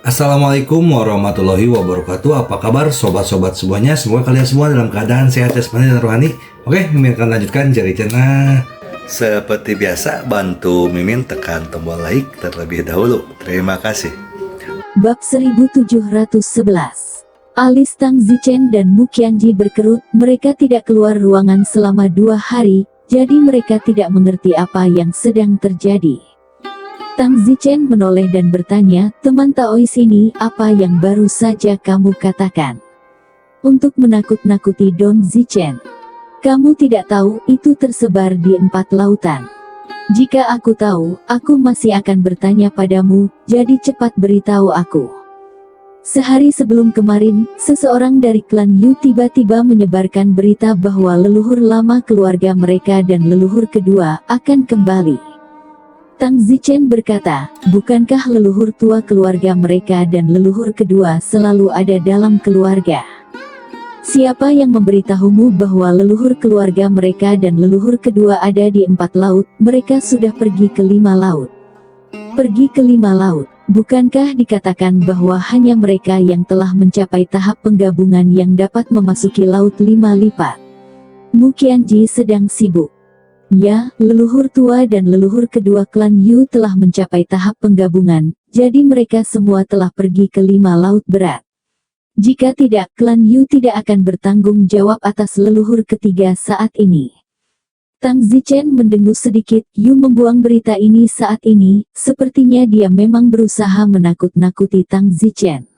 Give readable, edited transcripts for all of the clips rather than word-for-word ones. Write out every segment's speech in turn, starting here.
Assalamualaikum warahmatullahi wabarakatuh. Apa kabar sobat-sobat semuanya? Semoga kalian semua dalam keadaan sehat jasmani dan rohani. Oke, Mimin akan lanjutkan jari channel. Seperti biasa, bantu Mimin tekan tombol like terlebih dahulu. Terima kasih. Bab 1711. Alis Tang Zichen dan Mu Qianji berkerut, mereka tidak keluar ruangan selama 2 hari, jadi mereka tidak mengerti apa yang sedang terjadi. Tang Zichen menoleh dan bertanya, teman Taois ini, apa yang baru saja kamu katakan? Untuk menakut-nakuti Dong Zichen. Kamu tidak tahu, itu tersebar di 4 lautan. Jika aku tahu, aku masih akan bertanya padamu, jadi cepat beritahu aku. Sehari sebelum kemarin, seseorang dari klan Yu tiba-tiba menyebarkan berita bahwa leluhur lama keluarga mereka dan leluhur kedua akan kembali. Tang Zichen berkata, bukankah leluhur tua keluarga mereka dan leluhur kedua selalu ada dalam keluarga? Siapa yang memberitahumu bahwa leluhur keluarga mereka dan leluhur kedua ada di 4 laut, mereka sudah pergi ke 5 laut. Pergi ke 5 laut, bukankah dikatakan bahwa hanya mereka yang telah mencapai tahap penggabungan yang dapat memasuki laut 5 lipat? Mu Qianji sedang sibuk. Ya, leluhur tua dan leluhur kedua klan Yu telah mencapai tahap penggabungan, jadi mereka semua telah pergi ke 5 laut berat. Jika tidak, klan Yu tidak akan bertanggung jawab atas leluhur ketiga saat ini. Tang Zichen mendengus sedikit. Yu membuang berita ini saat ini, sepertinya dia memang berusaha menakut-nakuti Tang Zichen.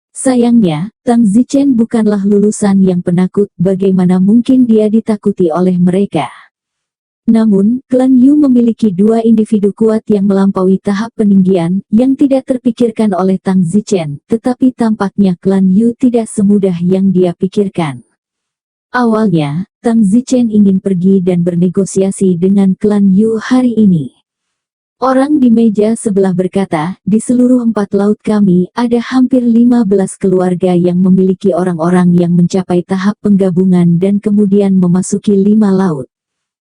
Sayangnya, Tang Zichen bukanlah lulusan yang penakut, bagaimana mungkin dia ditakuti oleh mereka. Namun, klan Yu memiliki 2 individu kuat yang melampaui tahap peninggian, yang tidak terpikirkan oleh Tang Zichen, tetapi tampaknya klan Yu tidak semudah yang dia pikirkan. Awalnya, Tang Zichen ingin pergi dan bernegosiasi dengan klan Yu hari ini. Orang di meja sebelah berkata, di seluruh 4 laut kami, ada hampir 15 keluarga yang memiliki orang-orang yang mencapai tahap penggabungan dan kemudian memasuki 5 laut.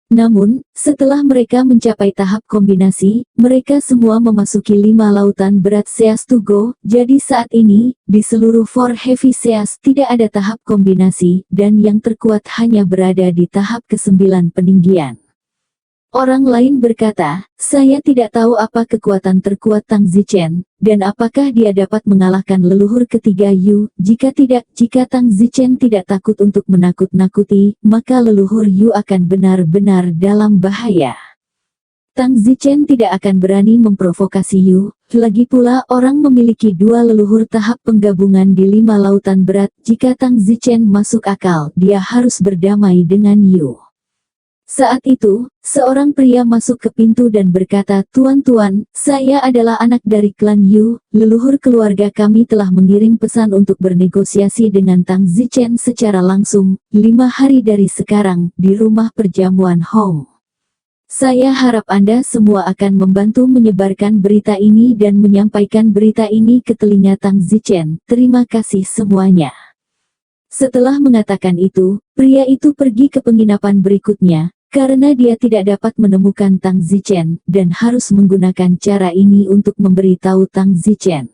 Namun, setelah mereka mencapai tahap kombinasi, mereka semua memasuki 5 lautan berat Seas to Go, jadi saat ini, di seluruh 4 Heavy Seas tidak ada tahap kombinasi, dan yang terkuat hanya berada di tahap ke-9 peninggian. Orang lain berkata, saya tidak tahu apa kekuatan terkuat Tang Zichen, dan apakah dia dapat mengalahkan leluhur ketiga Yu. Jika tidak, jika Tang Zichen tidak takut untuk menakut-nakuti, maka leluhur Yu akan benar-benar dalam bahaya. Tang Zichen tidak akan berani memprovokasi Yu, lagi pula orang memiliki 2 leluhur tahap penggabungan di 5 lautan berat. Jika Tang Zichen masuk akal, dia harus berdamai dengan Yu. Saat itu, seorang pria masuk ke pintu dan berkata, Tuan-tuan, saya adalah anak dari klan Yu, leluhur keluarga kami telah mengirim pesan untuk bernegosiasi dengan Tang Zichen secara langsung, 5 hari dari sekarang, di rumah perjamuan Hong. Saya harap Anda semua akan membantu menyebarkan berita ini dan menyampaikan berita ini ke telinga Tang Zichen. Terima kasih semuanya. Setelah mengatakan itu, pria itu pergi ke penginapan berikutnya, karena dia tidak dapat menemukan Tang Zichen, dan harus menggunakan cara ini untuk memberitahu Tang Zichen.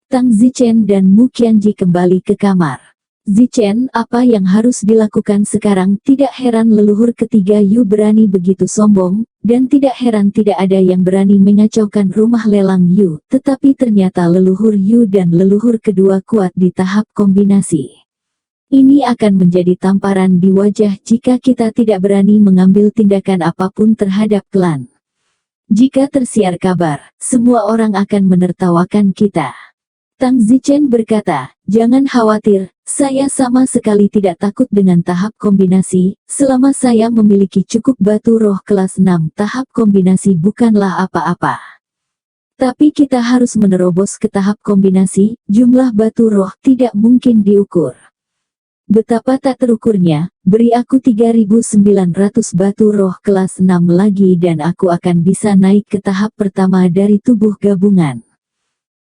Tang Zichen dan Mu Qianji kembali ke kamar. Zichen, apa yang harus dilakukan sekarang? Tidak heran leluhur ketiga Yu berani begitu sombong, dan tidak heran tidak ada yang berani mengacaukan rumah lelang Yu, tetapi ternyata leluhur Yu dan leluhur kedua kuat di tahap kombinasi. Ini akan menjadi tamparan di wajah jika kita tidak berani mengambil tindakan apapun terhadap klan. Jika tersiar kabar, semua orang akan menertawakan kita. Tang Zichen berkata, jangan khawatir, saya sama sekali tidak takut dengan tahap kombinasi, selama saya memiliki cukup batu roh kelas 6. Tahap kombinasi bukanlah apa-apa. Tapi kita harus menerobos ke tahap kombinasi, jumlah batu roh tidak mungkin diukur. Betapa tak terukurnya, beri aku 3.900 batu roh kelas 6 lagi dan aku akan bisa naik ke tahap pertama dari tubuh gabungan.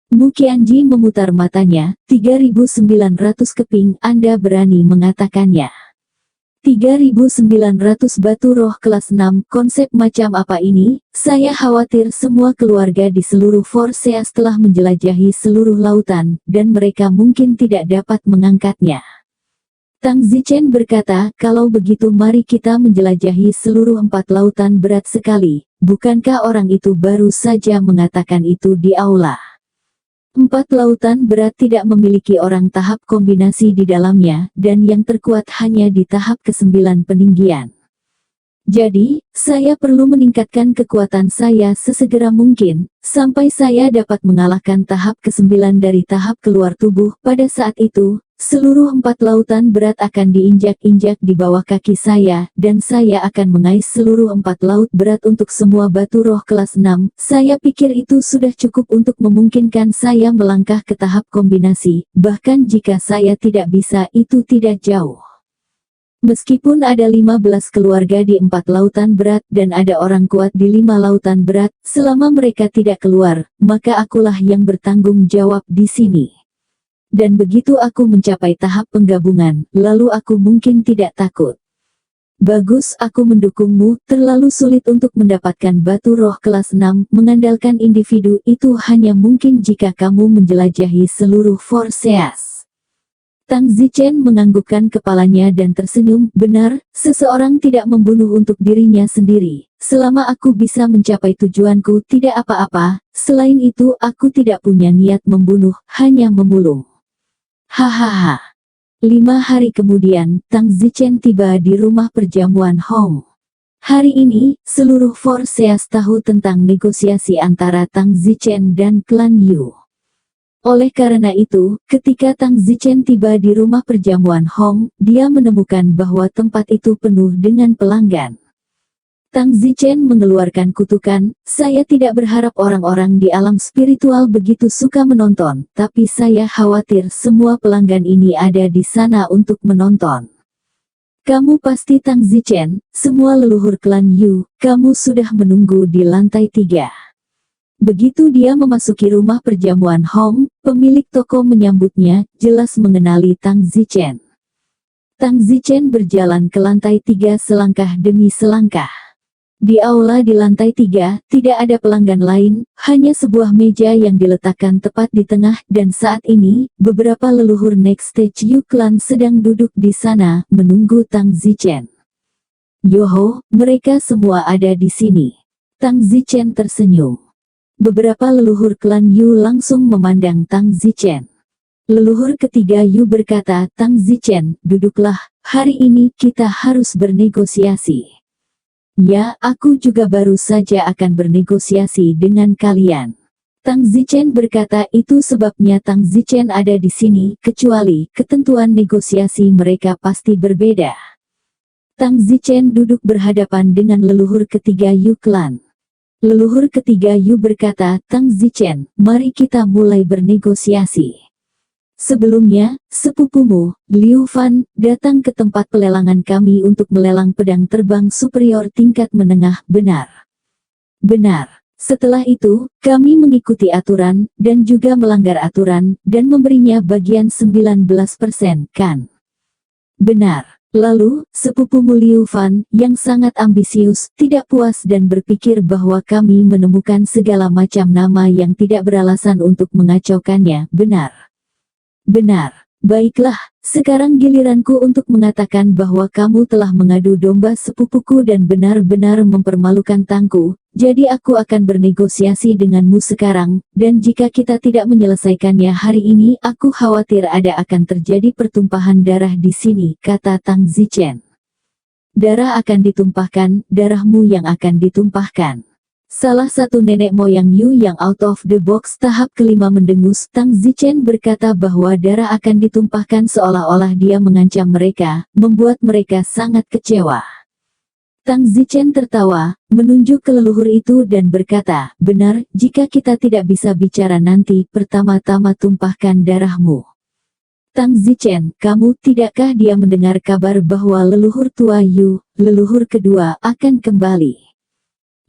Mu Qianji memutar matanya, 3.900 keping, Anda berani mengatakannya? 3.900 batu roh kelas 6, konsep macam apa ini? Saya khawatir semua keluarga di seluruh Forseas telah menjelajahi seluruh lautan, dan mereka mungkin tidak dapat mengangkatnya. Tang Zichen berkata, kalau begitu mari kita menjelajahi seluruh 4 lautan berat sekali. Bukankah orang itu baru saja mengatakan itu di aula? 4 lautan berat tidak memiliki orang tahap kombinasi di dalamnya, dan yang terkuat hanya di tahap ke-9 peninggian. Jadi, saya perlu meningkatkan kekuatan saya sesegera mungkin, sampai saya dapat mengalahkan tahap ke-9 dari tahap keluar tubuh. Pada saat itu, seluruh 4 lautan berat akan diinjak-injak di bawah kaki saya, dan saya akan mengais seluruh 4 laut berat untuk semua batu roh kelas 6. Saya pikir itu sudah cukup untuk memungkinkan saya melangkah ke tahap kombinasi, bahkan jika saya tidak bisa, itu tidak jauh. Meskipun ada 15 keluarga di 4 lautan berat dan ada orang kuat di 5 lautan berat, selama mereka tidak keluar, maka akulah yang bertanggung jawab di sini. Dan begitu aku mencapai tahap penggabungan, lalu aku mungkin tidak takut. Bagus, aku mendukungmu. Terlalu sulit untuk mendapatkan batu roh kelas 6, mengandalkan individu itu hanya mungkin jika kamu menjelajahi seluruh Forseas. Tang Zichen menganggukkan kepalanya dan tersenyum. Benar, seseorang tidak membunuh untuk dirinya sendiri. Selama aku bisa mencapai tujuanku, tidak apa-apa. Selain itu, aku tidak punya niat membunuh, hanya memulung. Hahaha. 5 hari kemudian, Tang Zichen tiba di rumah perjamuan Hong. Hari ini, seluruh Forseas tahu tentang negosiasi antara Tang Zichen dan klan Yu. Oleh karena itu, ketika Tang Zichen tiba di rumah perjamuan Hong, dia menemukan bahwa tempat itu penuh dengan pelanggan. Tang Zichen mengeluarkan kutukan, saya tidak berharap orang-orang di alam spiritual begitu suka menonton, tapi saya khawatir semua pelanggan ini ada di sana untuk menonton. Kamu pasti Tang Zichen, semua leluhur klan Yu, kamu sudah menunggu di lantai 3. Begitu dia memasuki rumah perjamuan Hong, pemilik toko menyambutnya, jelas mengenali Tang Zichen. Tang Zichen berjalan ke lantai 3 selangkah demi selangkah. Di aula di lantai 3, tidak ada pelanggan lain, hanya sebuah meja yang diletakkan tepat di tengah, dan saat ini, beberapa leluhur Next Stage Yu Clan sedang duduk di sana, menunggu Tang Zichen. Yoho, mereka semua ada di sini. Tang Zichen tersenyum. Beberapa leluhur klan Yu langsung memandang Tang Zichen. Leluhur ketiga Yu berkata, Tang Zichen, duduklah, hari ini kita harus bernegosiasi. Ya, aku juga baru saja akan bernegosiasi dengan kalian. Tang Zichen berkata, itu sebabnya Tang Zichen ada di sini, kecuali ketentuan negosiasi mereka pasti berbeda. Tang Zichen duduk berhadapan dengan leluhur ketiga Yu Clan. Leluhur ketiga Yu berkata, Tang Zichen, mari kita mulai bernegosiasi. Sebelumnya, sepupumu, Liu Fan, datang ke tempat pelelangan kami untuk melelang pedang terbang superior tingkat menengah, benar? Benar. Setelah itu, kami mengikuti aturan, dan juga melanggar aturan, dan memberinya bagian 19%, kan? Benar. Lalu, sepupumu Liu Fan, yang sangat ambisius, tidak puas dan berpikir bahwa kami menemukan segala macam nama yang tidak beralasan untuk mengacaukannya, benar? Benar. Baiklah, sekarang giliranku untuk mengatakan bahwa kamu telah mengadu domba sepupuku dan benar-benar mempermalukan Tangku, jadi aku akan bernegosiasi denganmu sekarang, dan jika kita tidak menyelesaikannya hari ini, aku khawatir akan terjadi pertumpahan darah di sini, kata Tang Zichen. Darah akan ditumpahkan, darahmu yang akan ditumpahkan. Salah satu nenek moyang Yu yang out of the box tahap kelima mendengus. Tang Zichen berkata bahwa darah akan ditumpahkan seolah-olah dia mengancam mereka, membuat mereka sangat kecewa. Tang Zichen tertawa, menunjuk ke leluhur itu dan berkata, benar, jika kita tidak bisa bicara nanti, pertama-tama tumpahkan darahmu. Tang Zichen, kamu tidakkah dia mendengar kabar bahwa leluhur tua Yu, leluhur kedua, akan kembali?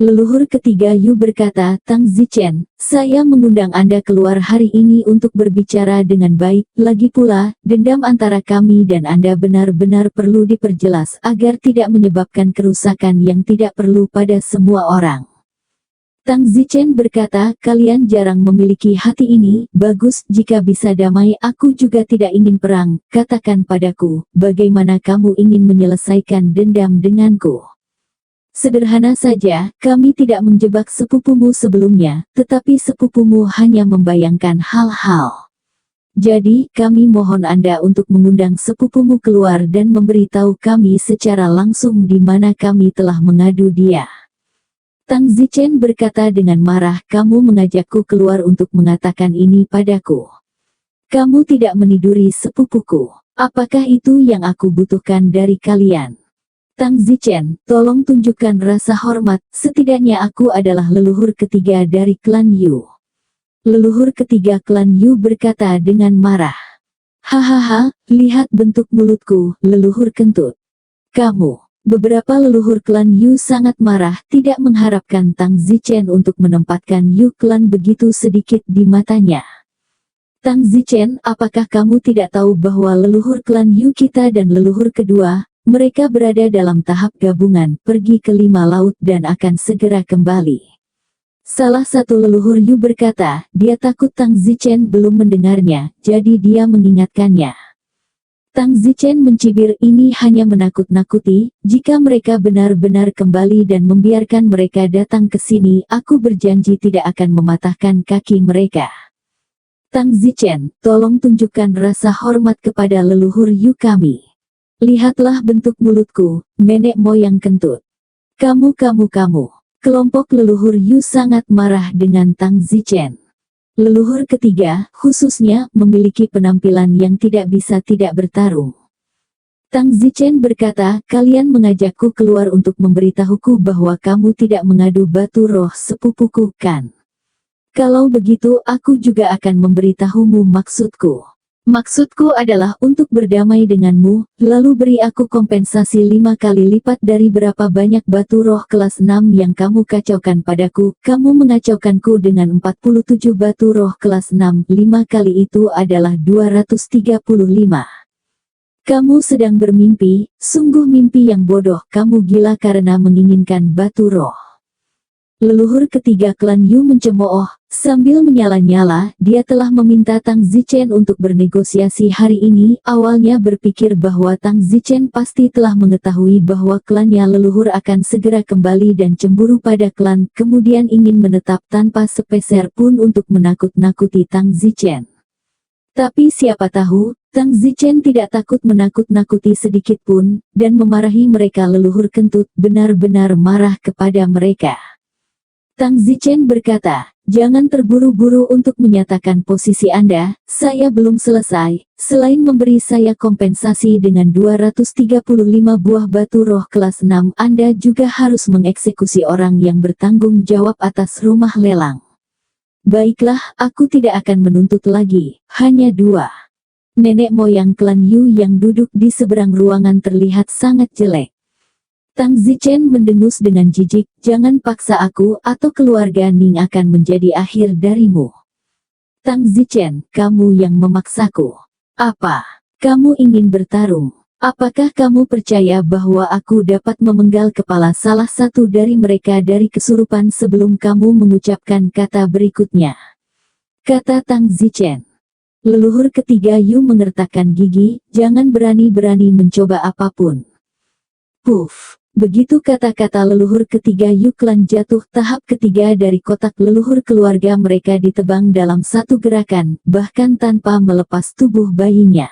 Leluhur ketiga Yu berkata, Tang Zichen, saya mengundang Anda keluar hari ini untuk berbicara dengan baik. Lagi pula, dendam antara kami dan Anda benar-benar perlu diperjelas agar tidak menyebabkan kerusakan yang tidak perlu pada semua orang. Tang Zichen berkata, kalian jarang memiliki hati ini. Bagus, jika bisa damai, aku juga tidak ingin perang. Katakan padaku, bagaimana kamu ingin menyelesaikan dendam denganku? Sederhana saja, kami tidak menjebak sepupumu sebelumnya, tetapi sepupumu hanya membayangkan hal-hal. Jadi, kami mohon Anda untuk mengundang sepupumu keluar dan memberitahu kami secara langsung di mana kami telah mengadu dia. Tang Zichen berkata dengan marah, kamu mengajakku keluar untuk mengatakan ini padaku. Kamu tidak meniduri sepupuku. Apakah itu yang aku butuhkan dari kalian? Tang Zichen, tolong tunjukkan rasa hormat, setidaknya aku adalah leluhur ketiga dari klan Yu. Leluhur ketiga klan Yu berkata dengan marah. Hahaha, lihat bentuk mulutku, leluhur kentut. Kamu. Beberapa leluhur klan Yu sangat marah, tidak mengharapkan Tang Zichen untuk menempatkan Yu klan begitu sedikit di matanya. Tang Zichen, apakah kamu tidak tahu bahwa leluhur klan Yu kita dan leluhur kedua, mereka berada dalam tahap gabungan, pergi ke 5 laut dan akan segera kembali. Salah satu leluhur Yu berkata, dia takut Tang Zichen belum mendengarnya, jadi dia mengingatkannya. Tang Zichen mencibir, ini hanya menakut-nakuti, jika mereka benar-benar kembali dan membiarkan mereka datang ke sini, aku berjanji tidak akan mematahkan kaki mereka. Tang Zichen, tolong tunjukkan rasa hormat kepada leluhur Yu kami. Lihatlah bentuk mulutku, nenek moyang kentut. Kamu. Kelompok leluhur Yu sangat marah dengan Tang Zichen. Leluhur ketiga, khususnya, memiliki penampilan yang tidak bisa tidak bertarung. Tang Zichen berkata, kalian mengajakku keluar untuk memberitahuku bahwa kamu tidak mengadu batu roh sepupuku, kan? Kalau begitu, aku juga akan memberitahumu maksudku. Maksudku adalah untuk berdamai denganmu, lalu beri aku kompensasi 5 kali lipat dari berapa banyak batu roh kelas 6 yang kamu kacaukan padaku. Kamu mengacaukanku dengan 47 batu roh kelas 6, 5 kali itu adalah 235. Kamu sedang bermimpi, sungguh mimpi yang bodoh, kamu gila karena menginginkan batu roh. Leluhur ketiga klan Yu mencemooh, sambil menyala-nyala, dia telah meminta Tang Zichen untuk bernegosiasi hari ini. Awalnya berpikir bahwa Tang Zichen pasti telah mengetahui bahwa klannya leluhur akan segera kembali dan cemburu pada klan, kemudian ingin menetap tanpa sepeser pun untuk menakut-nakuti Tang Zichen. Tapi siapa tahu, Tang Zichen tidak takut menakut-nakuti sedikit pun, dan memarahi mereka leluhur kentut, benar-benar marah kepada mereka. Tang Zichen berkata, jangan terburu-buru untuk menyatakan posisi Anda, saya belum selesai. Selain memberi saya kompensasi dengan 235 buah batu roh kelas 6, Anda juga harus mengeksekusi orang yang bertanggung jawab atas rumah lelang. Baiklah, aku tidak akan menuntut lagi, hanya 2. Nenek moyang klan Yu yang duduk di seberang ruangan terlihat sangat jelek. Tang Zichen mendengus dengan jijik, jangan paksa aku atau keluarga Ning akan menjadi akhir darimu. Tang Zichen, kamu yang memaksaku. Apa? Kamu ingin bertarung? Apakah kamu percaya bahwa aku dapat memenggal kepala salah satu dari mereka dari kesurupan sebelum kamu mengucapkan kata berikutnya? Kata Tang Zichen. Leluhur ketiga Yu mengertakkan gigi, jangan berani-berani mencoba apapun. Puff. Begitu kata-kata leluhur ketiga Yu klan jatuh, tahap ketiga dari kotak leluhur keluarga mereka ditebang dalam satu gerakan, bahkan tanpa melepas tubuh bayinya.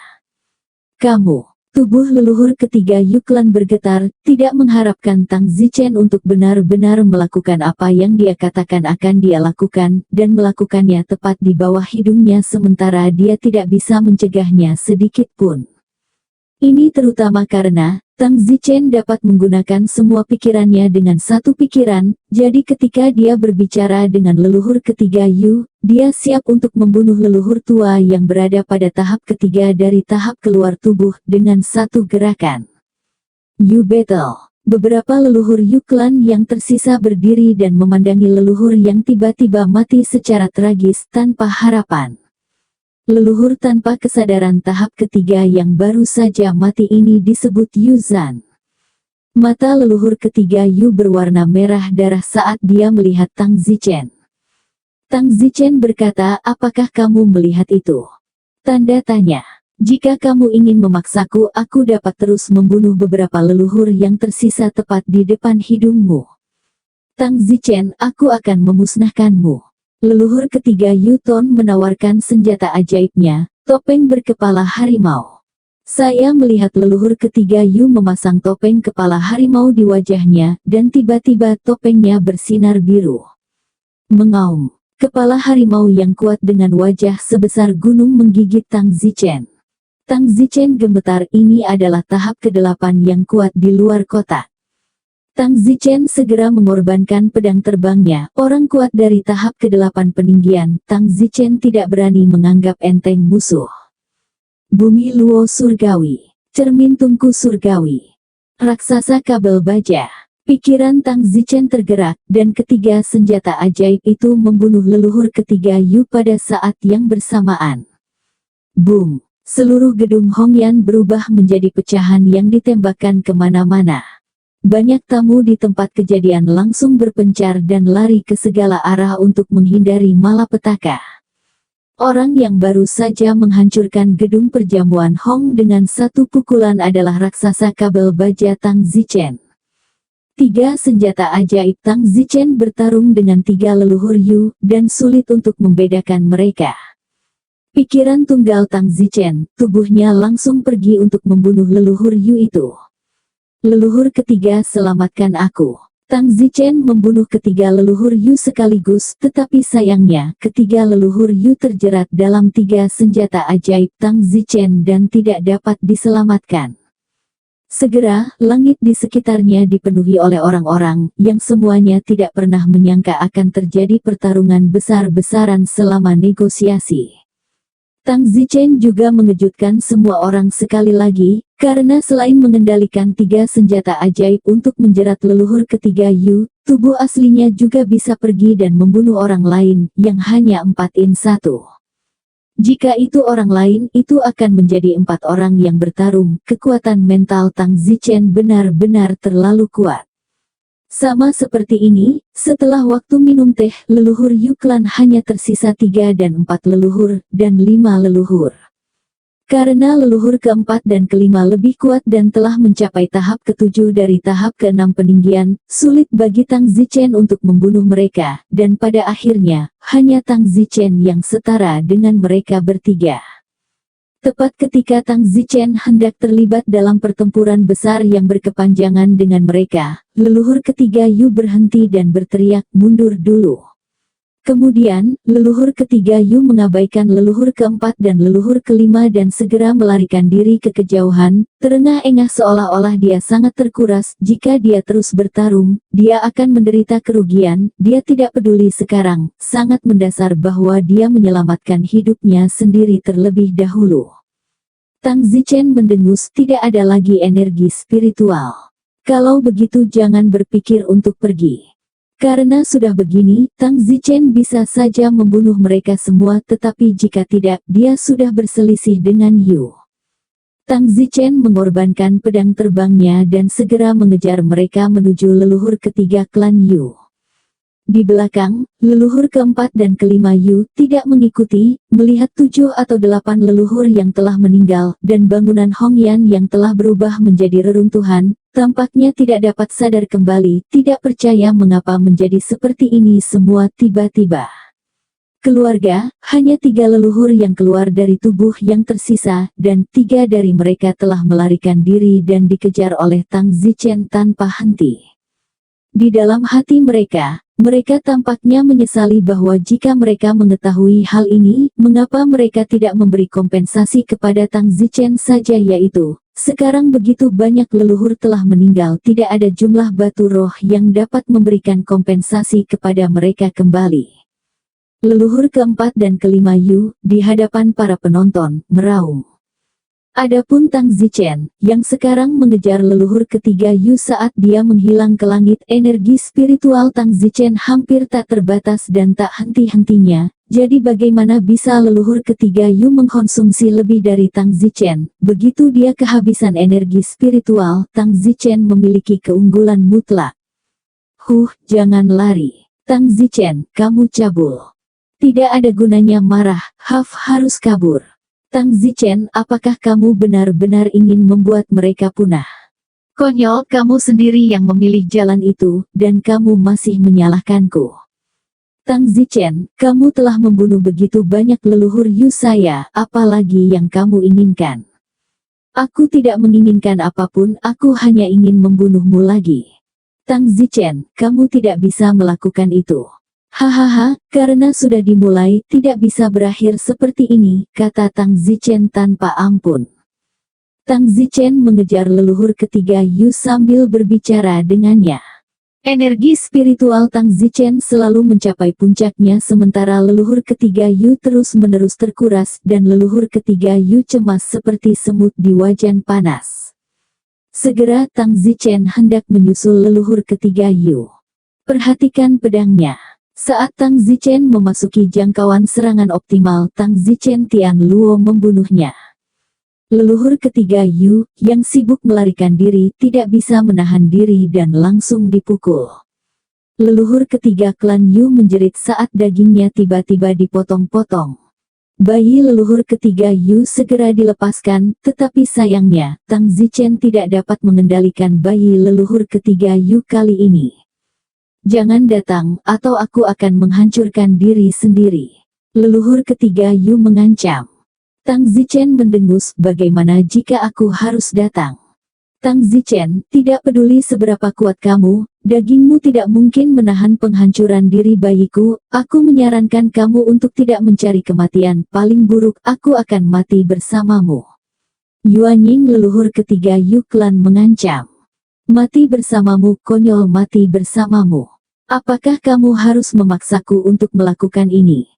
Kamu. Tubuh leluhur ketiga Yu klan bergetar, tidak mengharapkan Tang Zichen untuk benar-benar melakukan apa yang dia katakan akan dia lakukan, dan melakukannya tepat di bawah hidungnya sementara dia tidak bisa mencegahnya sedikit pun. Ini terutama karena Tang Zichen dapat menggunakan semua pikirannya dengan satu pikiran, jadi ketika dia berbicara dengan leluhur ketiga Yu, dia siap untuk membunuh leluhur tua yang berada pada tahap ketiga dari tahap keluar tubuh dengan satu gerakan. Yu Battle. beberapa leluhur Yu Clan yang tersisa berdiri dan memandangi leluhur yang tiba-tiba mati secara tragis tanpa harapan. Leluhur tanpa kesadaran tahap ketiga yang baru saja mati ini disebut Yuzan. Mata leluhur ketiga Yu berwarna merah darah saat dia melihat Tang Zichen. Tang Zichen berkata, apakah kamu melihat itu? Tanda tanya. Jika kamu ingin memaksaku, aku dapat terus membunuh beberapa leluhur yang tersisa tepat di depan hidungmu. Tang Zichen, aku akan memusnahkanmu. Leluhur ketiga Yu Ton menawarkan senjata ajaibnya, topeng berkepala harimau. Saya melihat leluhur ketiga Yu memasang topeng kepala harimau di wajahnya, dan tiba-tiba topengnya bersinar biru. Mengaum. Kepala harimau yang kuat dengan wajah sebesar gunung menggigit Tang Zichen. Tang Zichen gemetar, ini adalah tahap ke-8 yang kuat di luar kotak. Tang Zichen segera mengorbankan pedang terbangnya, orang kuat dari tahap ke-8 peninggian. Tang Zichen tidak berani menganggap enteng musuh. Bumi Luo Surgawi, cermin tungku surgawi, raksasa kabel baja. Pikiran Tang Zichen tergerak, dan ketiga senjata ajaib itu membunuh leluhur ketiga Yu pada saat yang bersamaan. Boom! Seluruh gedung Hongyan berubah menjadi pecahan yang ditembakkan kemana-mana. Banyak tamu di tempat kejadian langsung berpencar dan lari ke segala arah untuk menghindari malapetaka. Orang yang baru saja menghancurkan gedung perjamuan Hong dengan satu pukulan adalah raksasa kabel baja Tang Zichen. Tiga senjata ajaib Tang Zichen bertarung dengan tiga leluhur Yu, dan sulit untuk membedakan mereka. Pikiran tunggal Tang Zichen, tubuhnya langsung pergi untuk membunuh leluhur Yu itu. Leluhur ketiga, selamatkan aku. Tang Zichen membunuh ketiga leluhur Yu sekaligus, tetapi sayangnya, ketiga leluhur Yu terjerat dalam tiga senjata ajaib Tang Zichen dan tidak dapat diselamatkan. Segera, langit di sekitarnya dipenuhi oleh orang-orang, yang semuanya tidak pernah menyangka akan terjadi pertarungan besar-besaran selama negosiasi. Tang Zichen juga mengejutkan semua orang sekali lagi, karena selain mengendalikan tiga senjata ajaib untuk menjerat leluhur ketiga Yu, tubuh aslinya juga bisa pergi dan membunuh orang lain, yang hanya 4-in-1. Jika itu orang lain, itu akan menjadi 4 orang yang bertarung. Kekuatan mental Tang Zichen benar-benar terlalu kuat. Sama seperti ini, setelah waktu minum teh, leluhur Yu Clan hanya tersisa 3 dan 4 leluhur, dan 5 leluhur. Karena leluhur keempat dan kelima lebih kuat dan telah mencapai tahap ke-7 dari tahap ke-6 peninggian, sulit bagi Tang Zichen untuk membunuh mereka, dan pada akhirnya, hanya Tang Zichen yang setara dengan mereka bertiga. Tepat ketika Tang Zichen hendak terlibat dalam pertempuran besar yang berkepanjangan dengan mereka, leluhur ketiga Yu berhenti dan berteriak, mundur dulu. Kemudian, leluhur ketiga Yu mengabaikan leluhur keempat dan leluhur kelima dan segera melarikan diri ke kejauhan, terengah-engah seolah-olah dia sangat terkuras. Jika dia terus bertarung, dia akan menderita kerugian. Dia tidak peduli sekarang, sangat mendasar bahwa dia menyelamatkan hidupnya sendiri terlebih dahulu. Tang Zichen mendengus, tidak ada lagi energi spiritual. Kalau begitu jangan berpikir untuk pergi. Karena sudah begini, Tang Zichen bisa saja membunuh mereka semua, tetapi jika tidak, dia sudah berselisih dengan Yu. Tang Zichen mengorbankan pedang terbangnya dan segera mengejar mereka menuju leluhur ketiga klan Yu. Di belakang, leluhur keempat dan kelima Yu tidak mengikuti, melihat 7 atau 8 leluhur yang telah meninggal, dan bangunan Hongyan yang telah berubah menjadi reruntuhan, tampaknya tidak dapat sadar kembali, tidak percaya mengapa menjadi seperti ini semua tiba-tiba. Keluarga, hanya 3 leluhur yang keluar dari tubuh yang tersisa, dan 3 dari mereka telah melarikan diri dan dikejar oleh Tang Zichen tanpa henti. Di dalam hati mereka tampaknya menyesali bahwa jika mereka mengetahui hal ini, mengapa mereka tidak memberi kompensasi kepada Tang Zichen saja, yaitu, sekarang begitu banyak leluhur telah meninggal, tidak ada jumlah batu roh yang dapat memberikan kompensasi kepada mereka kembali. Leluhur keempat dan kelima Yu, di hadapan para penonton, meraung. Adapun Tang Zichen, yang sekarang mengejar leluhur ketiga Yu saat dia menghilang ke langit, energi spiritual Tang Zichen hampir tak terbatas dan tak henti-hentinya. Jadi bagaimana bisa leluhur ketiga Yu mengkonsumsi lebih dari Tang Zichen? Begitu dia kehabisan energi spiritual, Tang Zichen memiliki keunggulan mutlak. Jangan lari. Tang Zichen, kamu cabul. Tidak ada gunanya marah, harus kabur. Tang Zichen, apakah kamu benar-benar ingin membuat mereka punah? Konyol, kamu sendiri yang memilih jalan itu, dan kamu masih menyalahkanku. Tang Zichen, kamu telah membunuh begitu banyak leluhur Yu saya, apalagi yang kamu inginkan? Aku tidak menginginkan apapun, aku hanya ingin membunuhmu lagi. Tang Zichen, kamu tidak bisa melakukan itu. Hahaha, karena sudah dimulai, tidak bisa berakhir seperti ini, kata Tang Zichen tanpa ampun. Tang Zichen mengejar leluhur ketiga Yu sambil berbicara dengannya. Energi spiritual Tang Zichen selalu mencapai puncaknya sementara leluhur ketiga Yu terus-menerus terkuras dan leluhur ketiga Yu cemas seperti semut di wajan panas. Segera Tang Zichen hendak menyusul leluhur ketiga Yu. Perhatikan pedangnya. Saat Tang Zichen memasuki jangkauan serangan optimal, Tang Zichen Tian Luo membunuhnya. Leluhur ketiga Yu, yang sibuk melarikan diri, tidak bisa menahan diri dan langsung dipukul. Leluhur ketiga klan Yu menjerit saat dagingnya tiba-tiba dipotong-potong. Bayi leluhur ketiga Yu segera dilepaskan, tetapi sayangnya, Tang Zichen tidak dapat mengendalikan bayi leluhur ketiga Yu kali ini. Jangan datang, atau aku akan menghancurkan diri sendiri. Leluhur ketiga Yu mengancam. Tang Zichen mendengus, bagaimana jika aku harus datang? Tang Zichen, tidak peduli seberapa kuat kamu, dagingmu tidak mungkin menahan penghancuran diri bayiku. Aku menyarankan kamu untuk tidak mencari kematian, paling buruk aku akan mati bersamamu. Yuanying leluhur ketiga Yu klan mengancam. Mati bersamamu, konyol, mati bersamamu. Apakah kamu harus memaksaku untuk melakukan ini?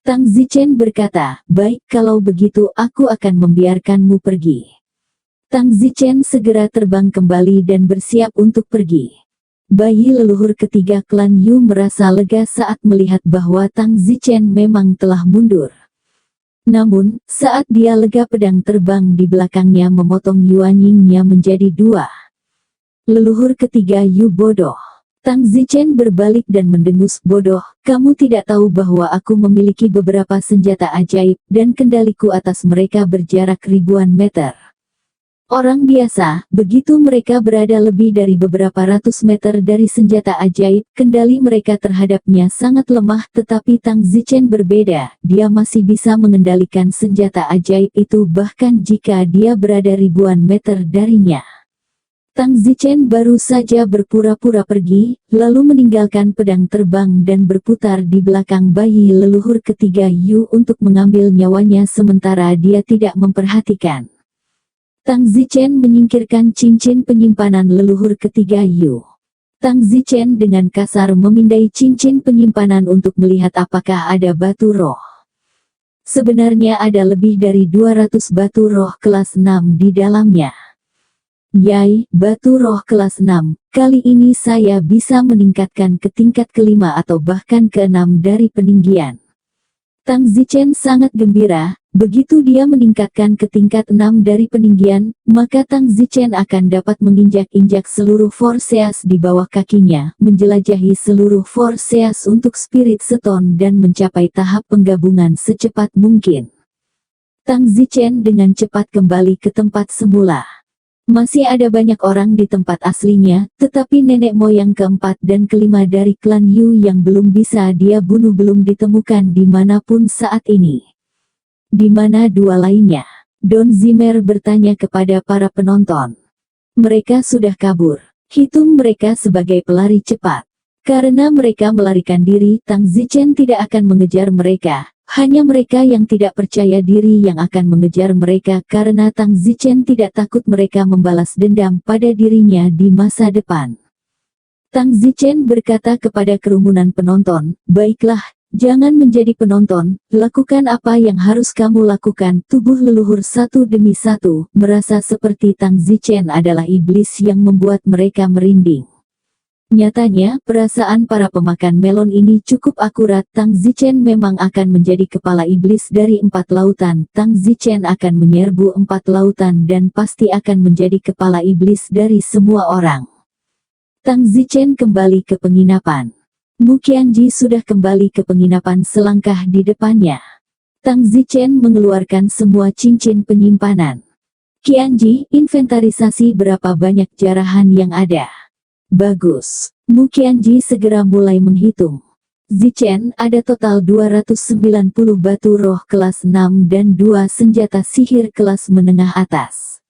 Tang Zichen berkata, baik kalau begitu aku akan membiarkanmu pergi. Tang Zichen segera terbang kembali dan bersiap untuk pergi. Bayi leluhur ketiga klan Yu merasa lega saat melihat bahwa Tang Zichen memang telah mundur. Namun, saat dia lega pedang terbang di belakangnya memotong Yuanyingnya menjadi dua. Leluhur ketiga Yu bodoh. Tang Zichen berbalik dan mendengus, bodoh, kamu tidak tahu bahwa aku memiliki beberapa senjata ajaib, dan kendaliku atas mereka berjarak ribuan meter. Orang biasa, begitu mereka berada lebih dari beberapa ratus meter dari senjata ajaib, kendali mereka terhadapnya sangat lemah, tetapi Tang Zichen berbeda, dia masih bisa mengendalikan senjata ajaib itu bahkan jika dia berada ribuan meter darinya. Tang Zichen baru saja berpura-pura pergi, lalu meninggalkan pedang terbang dan berputar di belakang bayi leluhur ketiga Yu untuk mengambil nyawanya sementara dia tidak memperhatikan. Tang Zichen menyingkirkan cincin penyimpanan leluhur ketiga Yu. Tang Zichen dengan kasar memindai cincin penyimpanan untuk melihat apakah ada batu roh. Sebenarnya ada lebih dari 200 batu roh kelas 6 di dalamnya. Yai, batu roh kelas 6, kali ini saya bisa meningkatkan ke tingkat kelima atau bahkan ke-6 dari peninggian. Tang Zichen sangat gembira, begitu dia meningkatkan ke tingkat 6 dari peninggian, maka Tang Zichen akan dapat menginjak-injak seluruh Forseas di bawah kakinya, menjelajahi seluruh Forseas untuk Spirit Stone dan mencapai tahap penggabungan secepat mungkin. Tang Zichen dengan cepat kembali ke tempat semula. Masih ada banyak orang di tempat aslinya, tetapi nenek moyang keempat dan kelima dari klan Yu yang belum bisa dia bunuh belum ditemukan dimanapun saat ini. Di mana dua lainnya? Don Zimmer bertanya kepada para penonton. Mereka sudah kabur. Hitung mereka sebagai pelari cepat. Karena mereka melarikan diri, Tang Zichen tidak akan mengejar mereka. Hanya mereka yang tidak percaya diri yang akan mengejar mereka karena Tang Zichen tidak takut mereka membalas dendam pada dirinya di masa depan. Tang Zichen berkata kepada kerumunan penonton, baiklah, Jangan menjadi penonton, lakukan apa yang harus kamu lakukan. Tubuh leluhur satu demi satu, merasa seperti Tang Zichen adalah iblis yang membuat mereka merinding. Nyatanya, perasaan para pemakan melon ini cukup akurat. Tang Zichen memang akan menjadi kepala iblis dari 4 lautan. Tang Zichen akan menyerbu 4 lautan dan pasti akan menjadi kepala iblis dari semua orang. Tang Zichen kembali ke penginapan. Mu Qianji sudah kembali ke penginapan selangkah di depannya. Tang Zichen mengeluarkan semua cincin penyimpanan. Qianji, inventarisasi berapa banyak jarahan yang ada. Bagus. Mu Qianji segera mulai menghitung. Zichen, ada total 290 batu roh kelas 6 dan 2 senjata sihir kelas menengah atas.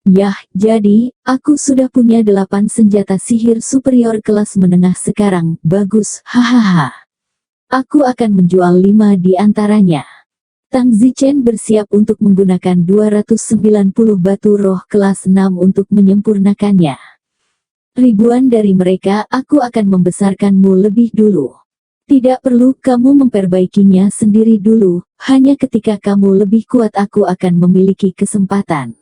Yah, jadi, aku sudah punya 8 senjata sihir superior kelas menengah sekarang. Bagus, hahaha. Aku akan menjual 5 di antaranya. Tang Zichen bersiap untuk menggunakan 290 batu roh kelas 6 untuk menyempurnakannya. Ribuan dari mereka, aku akan membesarkanmu lebih dulu. Tidak perlu kamu memperbaikinya sendiri dulu, hanya ketika kamu lebih kuat aku akan memiliki kesempatan.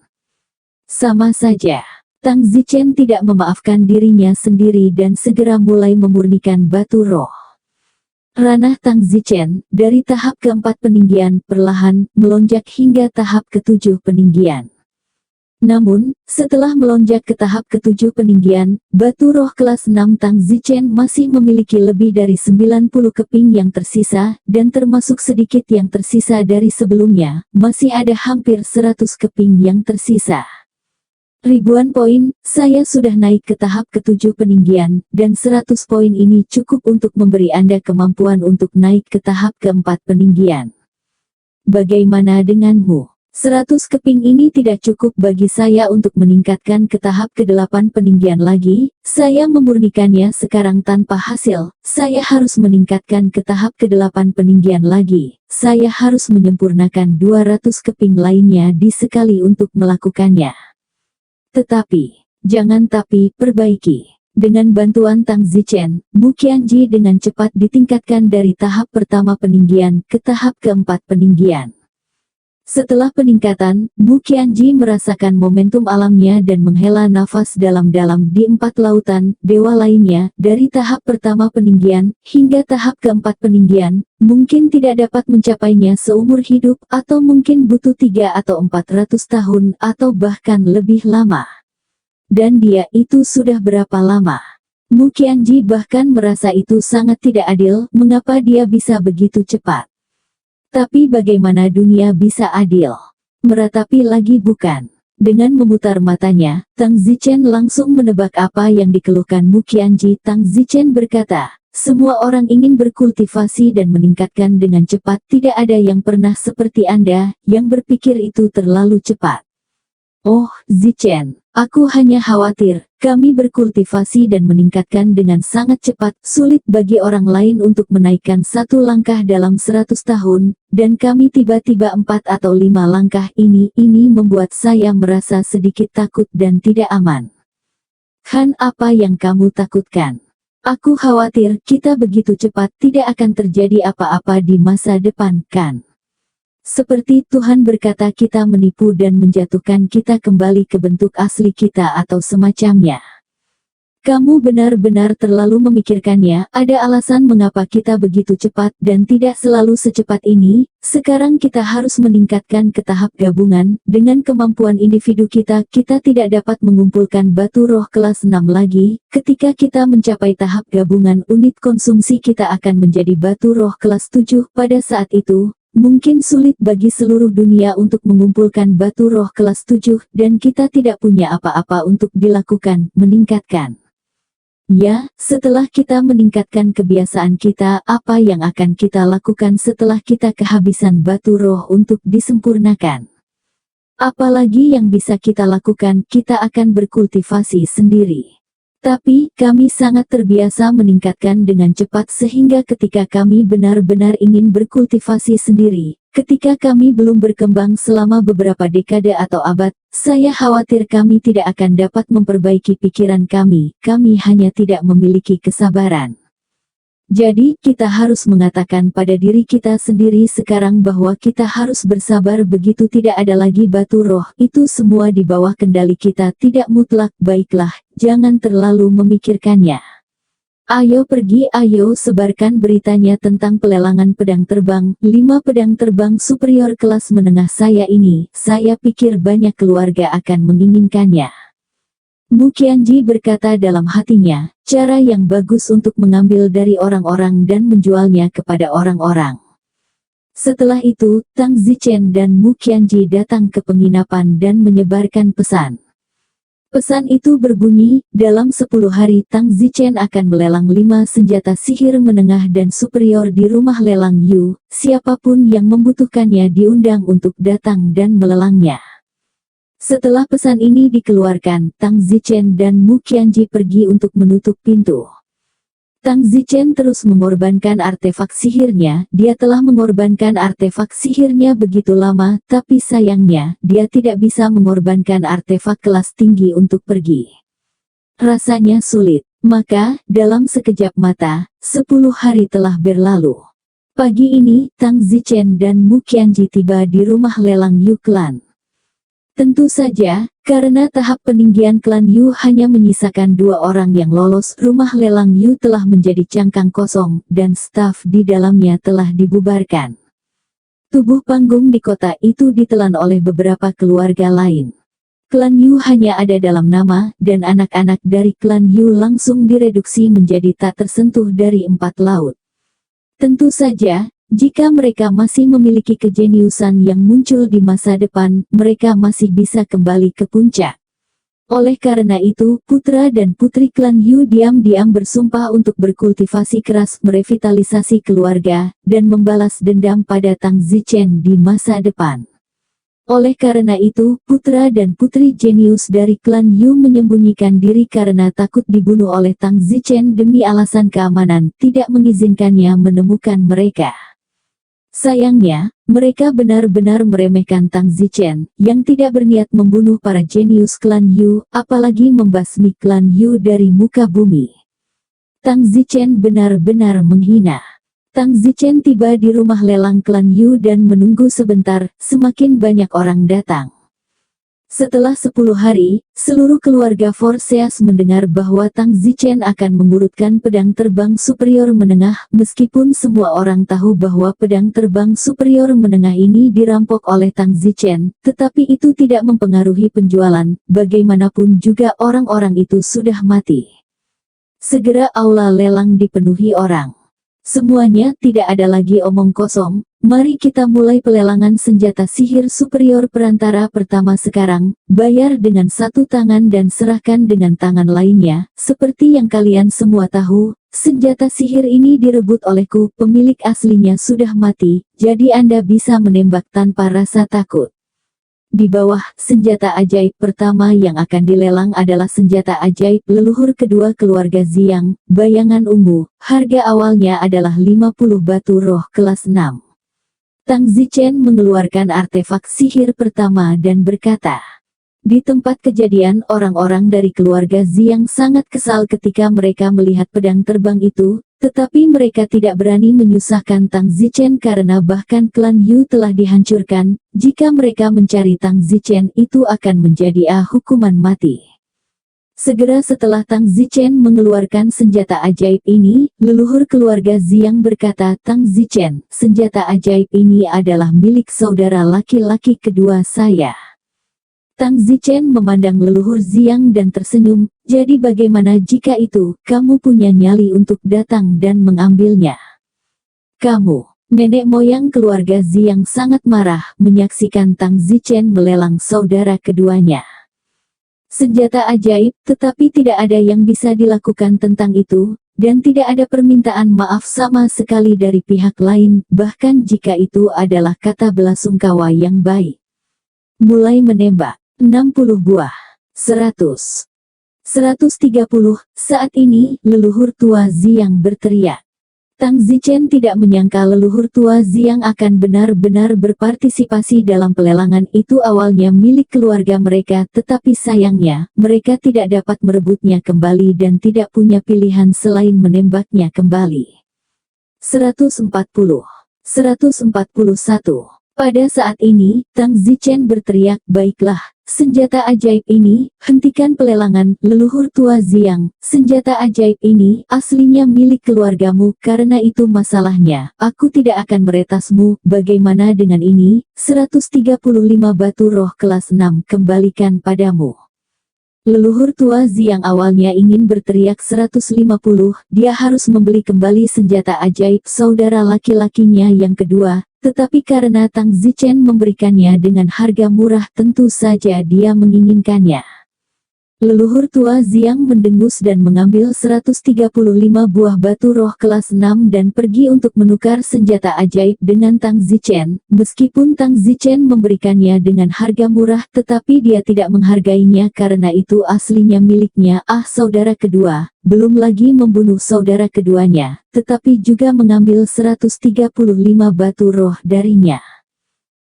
Sama saja. Tang Zichen tidak memaafkan dirinya sendiri dan segera mulai memurnikan batu roh. Ranah Tang Zichen, dari tahap keempat peninggian, perlahan melonjak hingga tahap ketujuh peninggian. Namun, setelah melonjak ke tahap ketujuh peninggian, batu roh kelas 6 Tang Zichen masih memiliki lebih dari 90 keping yang tersisa, dan termasuk sedikit yang tersisa dari sebelumnya, masih ada hampir 100 keping yang tersisa. Ribuan poin, saya sudah naik ke tahap ketujuh peninggian, dan 100 poin ini cukup untuk memberi Anda kemampuan untuk naik ke tahap keempat peninggian. Bagaimana denganmu? 100 keping ini tidak cukup bagi saya untuk meningkatkan ke tahap ke-8 peninggian lagi. Saya memurnikannya sekarang tanpa hasil. Saya harus meningkatkan ke tahap ke-8 peninggian lagi. Saya harus menyempurnakan 200 keping lainnya di sekali untuk melakukannya. Tetapi, jangan tapi, perbaiki. Dengan bantuan Tang Zichen, Mu Qianji dengan cepat ditingkatkan dari tahap pertama peninggian ke tahap keempat peninggian. Setelah peningkatan, Mu Qianji merasakan momentum alamnya dan menghela nafas dalam-dalam di 4 lautan, dewa lainnya, dari tahap pertama peninggian, hingga tahap keempat peninggian, mungkin tidak dapat mencapainya seumur hidup, atau mungkin butuh 3 atau 400 tahun, atau bahkan lebih lama. Dan dia itu sudah berapa lama? Mu Qianji bahkan merasa itu sangat tidak adil, mengapa dia bisa begitu cepat? Tapi bagaimana dunia bisa adil? Meratapi lagi bukan? Dengan memutar matanya, Tang Zichen langsung menebak apa yang dikeluhkan Mu Qianji. Tang Zichen berkata, semua orang ingin berkultivasi dan meningkatkan dengan cepat. Tidak ada yang pernah seperti Anda, yang berpikir itu terlalu cepat. Oh, Zichen, aku hanya khawatir, kami berkultivasi dan meningkatkan dengan sangat cepat, sulit bagi orang lain untuk menaikkan 1 langkah dalam 100 tahun, dan kami tiba-tiba 4 atau 5 langkah ini membuat saya merasa sedikit takut dan tidak aman. Han, apa yang kamu takutkan? Aku khawatir kita begitu cepat tidak akan terjadi apa-apa di masa depan, kan? Seperti Tuhan berkata kita menipu dan menjatuhkan kita kembali ke bentuk asli kita atau semacamnya. Kamu benar-benar terlalu memikirkannya, ada alasan mengapa kita begitu cepat dan tidak selalu secepat ini. Sekarang kita harus meningkatkan ke tahap gabungan, dengan kemampuan individu kita tidak dapat mengumpulkan batu roh kelas 6 lagi. Ketika kita mencapai tahap gabungan unit konsumsi kita akan menjadi batu roh kelas 7, pada saat itu, mungkin sulit bagi seluruh dunia untuk mengumpulkan batu roh kelas 7, dan kita tidak punya apa-apa untuk dilakukan, meningkatkan. Ya, setelah kita meningkatkan kebiasaan kita, apa yang akan kita lakukan setelah kita kehabisan batu roh untuk disempurnakan? Apalagi yang bisa kita lakukan, kita akan berkultivasi sendiri. Tapi, kami sangat terbiasa meningkatkan dengan cepat sehingga ketika kami benar-benar ingin berkultivasi sendiri, ketika kami belum berkembang selama beberapa dekade atau abad, saya khawatir kami tidak akan dapat memperbaiki pikiran kami hanya tidak memiliki kesabaran. Jadi, kita harus mengatakan pada diri kita sendiri sekarang bahwa kita harus bersabar begitu tidak ada lagi batu roh. Itu semua di bawah kendali kita, tidak mutlak. Baiklah, jangan terlalu memikirkannya. Ayo pergi, ayo sebarkan beritanya tentang pelelangan pedang terbang. 5 pedang terbang superior kelas menengah saya ini. Saya pikir banyak keluarga akan menginginkannya. Mu Qianji berkata dalam hatinya, cara yang bagus untuk mengambil dari orang-orang dan menjualnya kepada orang-orang. Setelah itu, Tang Zichen dan Mu Qianji datang ke penginapan dan menyebarkan pesan. Pesan itu berbunyi, dalam 10 hari Tang Zichen akan melelang 5 senjata sihir menengah dan superior di rumah lelang Yu. Siapapun yang membutuhkannya diundang untuk datang dan melelangnya. Setelah pesan ini dikeluarkan, Tang Zichen dan Mu Qianji pergi untuk menutup pintu. Tang Zichen terus mengorbankan artefak sihirnya. Dia telah mengorbankan artefak sihirnya begitu lama, tapi sayangnya, dia tidak bisa mengorbankan artefak kelas tinggi untuk pergi. Rasanya sulit. Maka, dalam sekejap mata, 10 hari telah berlalu. Pagi ini, Tang Zichen dan Mu Qianji tiba di rumah lelang Yu Clan. Tentu saja, karena tahap peninggian klan Yu hanya menyisakan 2 orang yang lolos, rumah lelang Yu telah menjadi cangkang kosong, dan staf di dalamnya telah dibubarkan. Tubuh panggung di kota itu ditelan oleh beberapa keluarga lain. Klan Yu hanya ada dalam nama, dan anak-anak dari klan Yu langsung direduksi menjadi tak tersentuh dari 4 laut. Tentu saja, jika mereka masih memiliki kejeniusan yang muncul di masa depan, mereka masih bisa kembali ke puncak. Oleh karena itu, putra dan putri klan Yu diam-diam bersumpah untuk berkultivasi keras, merevitalisasi keluarga, dan membalas dendam pada Tang Zichen di masa depan. Oleh karena itu, putra dan putri jenius dari klan Yu menyembunyikan diri karena takut dibunuh oleh Tang Zichen demi alasan keamanan, tidak mengizinkannya menemukan mereka. Sayangnya, mereka benar-benar meremehkan Tang Zichen, yang tidak berniat membunuh para jenius klan Yu, apalagi membasmi klan Yu dari muka bumi. Tang Zichen benar-benar menghina. Tang Zichen tiba di rumah lelang klan Yu dan menunggu sebentar, semakin banyak orang datang. Setelah 10 hari, seluruh keluarga Forseas mendengar bahwa Tang Zichen akan mengurutkan pedang terbang superior menengah, meskipun semua orang tahu bahwa pedang terbang superior menengah ini dirampok oleh Tang Zichen, tetapi itu tidak mempengaruhi penjualan, bagaimanapun juga orang-orang itu sudah mati. Segera aula lelang dipenuhi orang. Semuanya tidak ada lagi omong kosong, mari kita mulai pelelangan senjata sihir superior perantara pertama sekarang, bayar dengan satu tangan dan serahkan dengan tangan lainnya, seperti yang kalian semua tahu, senjata sihir ini direbut olehku, pemilik aslinya sudah mati, jadi Anda bisa menembak tanpa rasa takut. Di bawah, senjata ajaib pertama yang akan dilelang adalah senjata ajaib leluhur kedua keluarga Ziyang, bayangan ungu. Harga awalnya adalah 50 batu roh kelas 6. Tang Zichen mengeluarkan artefak sihir pertama dan berkata, di tempat kejadian orang-orang dari keluarga Ziyang sangat kesal ketika mereka melihat pedang terbang itu, tetapi mereka tidak berani menyusahkan Tang Zichen karena bahkan klan Yu telah dihancurkan, jika mereka mencari Tang Zichen itu akan menjadi hukuman mati. Segera setelah Tang Zichen mengeluarkan senjata ajaib ini, leluhur keluarga Ziyang berkata, Tang Zichen, senjata ajaib ini adalah milik saudara laki-laki kedua saya. Tang Zichen memandang leluhur Ziyang dan tersenyum, jadi bagaimana jika itu, kamu punya nyali untuk datang dan mengambilnya? Kamu, nenek moyang keluarga Ziyang sangat marah menyaksikan Tang Zichen melelang saudara keduanya. Senjata ajaib, tetapi tidak ada yang bisa dilakukan tentang itu, dan tidak ada permintaan maaf sama sekali dari pihak lain, bahkan jika itu adalah kata belasungkawa yang baik. Mulai menembak. 60 buah. 100. 130. Saat ini, leluhur tua Ziyang berteriak. Tang Zichen tidak menyangka leluhur tua Ziyang akan benar-benar berpartisipasi dalam pelelangan itu awalnya milik keluarga mereka, tetapi sayangnya, mereka tidak dapat merebutnya kembali dan tidak punya pilihan selain menembaknya kembali. 140, 141. Pada saat ini, Tang Zichen berteriak, "Baiklah, senjata ajaib ini, hentikan pelelangan, leluhur tua Ziang. Senjata ajaib ini, aslinya milik keluargamu, karena itu masalahnya. Aku tidak akan meretasmu, bagaimana dengan ini? 135 batu roh kelas 6 kembalikan padamu." Leluhur tua Ziang awalnya ingin berteriak 150, dia harus membeli kembali senjata ajaib saudara laki-lakinya yang kedua, tetapi karena Tang Zichen memberikannya dengan harga murah tentu saja dia menginginkannya. Leluhur tua Ziang mendengus dan mengambil 135 buah batu roh kelas 6 dan pergi untuk menukar senjata ajaib dengan Tang Zichen. Meskipun Tang Zichen memberikannya dengan harga murah tetapi dia tidak menghargainya karena itu aslinya miliknya saudara kedua, belum lagi membunuh saudara keduanya, tetapi juga mengambil 135 batu roh darinya.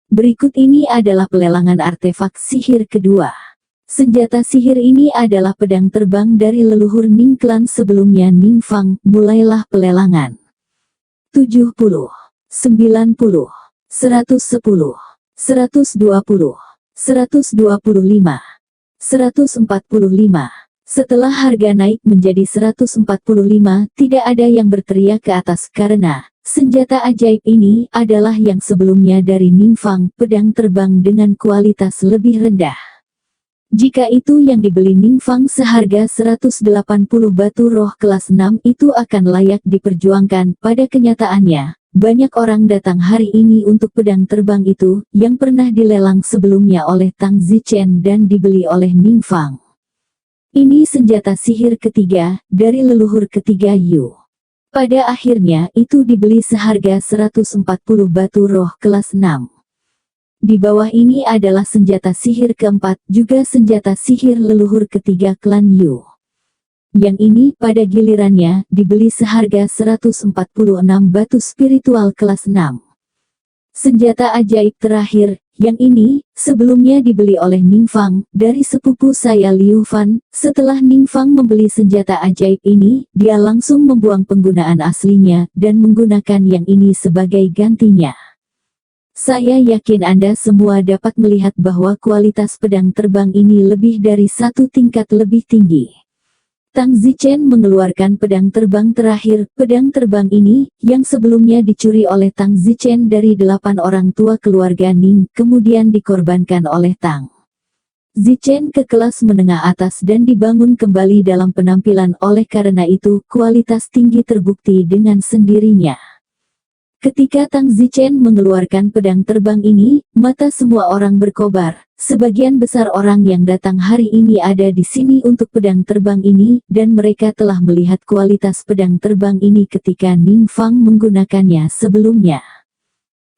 Berikut ini adalah pelelangan artefak sihir kedua. Senjata sihir ini adalah pedang terbang dari leluhur Ning Clan sebelumnya Ning Fang. Mulailah pelelangan. 70, 90, 110, 120, 125, 145. Setelah harga naik menjadi 145, tidak ada yang berteriak ke atas karena senjata ajaib ini adalah yang sebelumnya dari Ning Fang, pedang terbang dengan kualitas lebih rendah. Jika itu yang dibeli Ning Fang seharga 180 batu roh kelas 6 itu akan layak diperjuangkan. Pada kenyataannya, banyak orang datang hari ini untuk pedang terbang itu, yang pernah dilelang sebelumnya oleh Tang Zichen dan dibeli oleh Ning Fang. Ini senjata sihir ketiga, dari leluhur ketiga Yu. Pada akhirnya itu dibeli seharga 140 batu roh kelas 6. Di bawah ini adalah senjata sihir keempat, juga senjata sihir leluhur ketiga klan Yu. Yang ini pada gilirannya dibeli seharga 146 batu spiritual kelas 6. Senjata ajaib terakhir, yang ini, sebelumnya dibeli oleh Ning Fang, dari sepupu saya Liu Fan. Setelah Ning Fang membeli senjata ajaib ini, dia langsung membuang penggunaan aslinya, dan menggunakan yang ini sebagai gantinya. Saya yakin Anda semua dapat melihat bahwa kualitas pedang terbang ini lebih dari satu tingkat lebih tinggi. Tang Zichen mengeluarkan pedang terbang terakhir. Pedang terbang ini, yang sebelumnya dicuri oleh Tang Zichen dari 8 orang tua keluarga Ning, kemudian dikorbankan oleh Tang Zichen ke kelas menengah atas dan dibangun kembali dalam penampilan. Oleh karena itu, kualitas tinggi terbukti dengan sendirinya. Ketika Tang Zichen mengeluarkan pedang terbang ini, mata semua orang berkobar. Sebagian besar orang yang datang hari ini ada di sini untuk pedang terbang ini, dan mereka telah melihat kualitas pedang terbang ini ketika Ning Fang menggunakannya sebelumnya.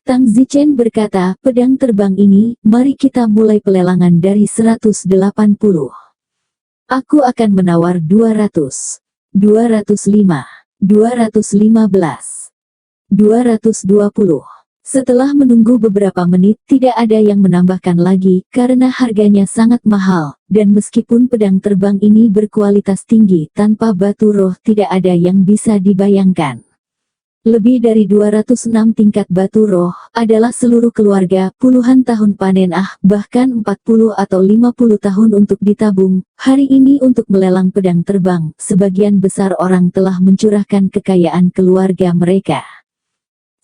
Tang Zichen berkata, pedang terbang ini, mari kita mulai pelelangan dari 180. Aku akan menawar 200, 205, 215. 220. Setelah menunggu beberapa menit tidak ada yang menambahkan lagi karena harganya sangat mahal, dan meskipun pedang terbang ini berkualitas tinggi tanpa batu roh tidak ada yang bisa dibayangkan. Lebih dari 206 tingkat batu roh adalah seluruh keluarga, puluhan tahun panen bahkan 40 atau 50 tahun untuk ditabung. Hari ini untuk melelang pedang terbang, sebagian besar orang telah mencurahkan kekayaan keluarga mereka.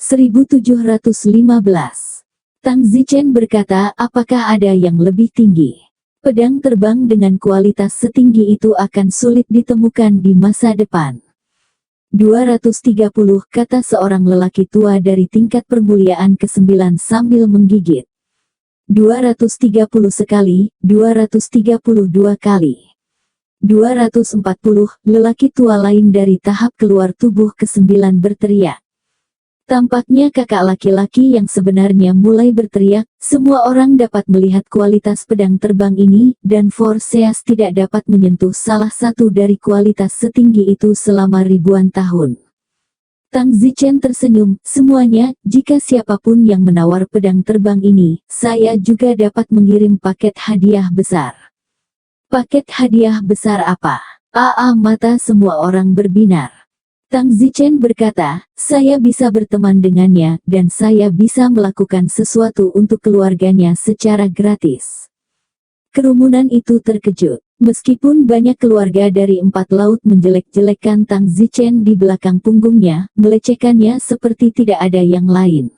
1715. Tang Zichen berkata, apakah ada yang lebih tinggi? Pedang terbang dengan kualitas setinggi itu akan sulit ditemukan di masa depan. 230, kata seorang lelaki tua dari tingkat permuliaan ke-9 sambil menggigit. 230 sekali, 232 kali. 240, lelaki tua lain dari tahap keluar tubuh ke-9 berteriak. Tampaknya kakak laki-laki yang sebenarnya mulai berteriak. Semua orang dapat melihat kualitas pedang terbang ini, dan Forseas tidak dapat menyentuh salah satu dari kualitas setinggi itu selama ribuan tahun. Tang Zichen tersenyum, semuanya, jika siapapun yang menawar pedang terbang ini, saya juga dapat mengirim paket hadiah besar. Paket hadiah besar apa? Mata semua orang berbinar. Tang Zichen berkata, saya bisa berteman dengannya dan saya bisa melakukan sesuatu untuk keluarganya secara gratis. Kerumunan itu terkejut. Meskipun banyak keluarga dari 4 laut menjelek-jelekkan Tang Zichen di belakang punggungnya, melecehkannya seperti tidak ada yang lain.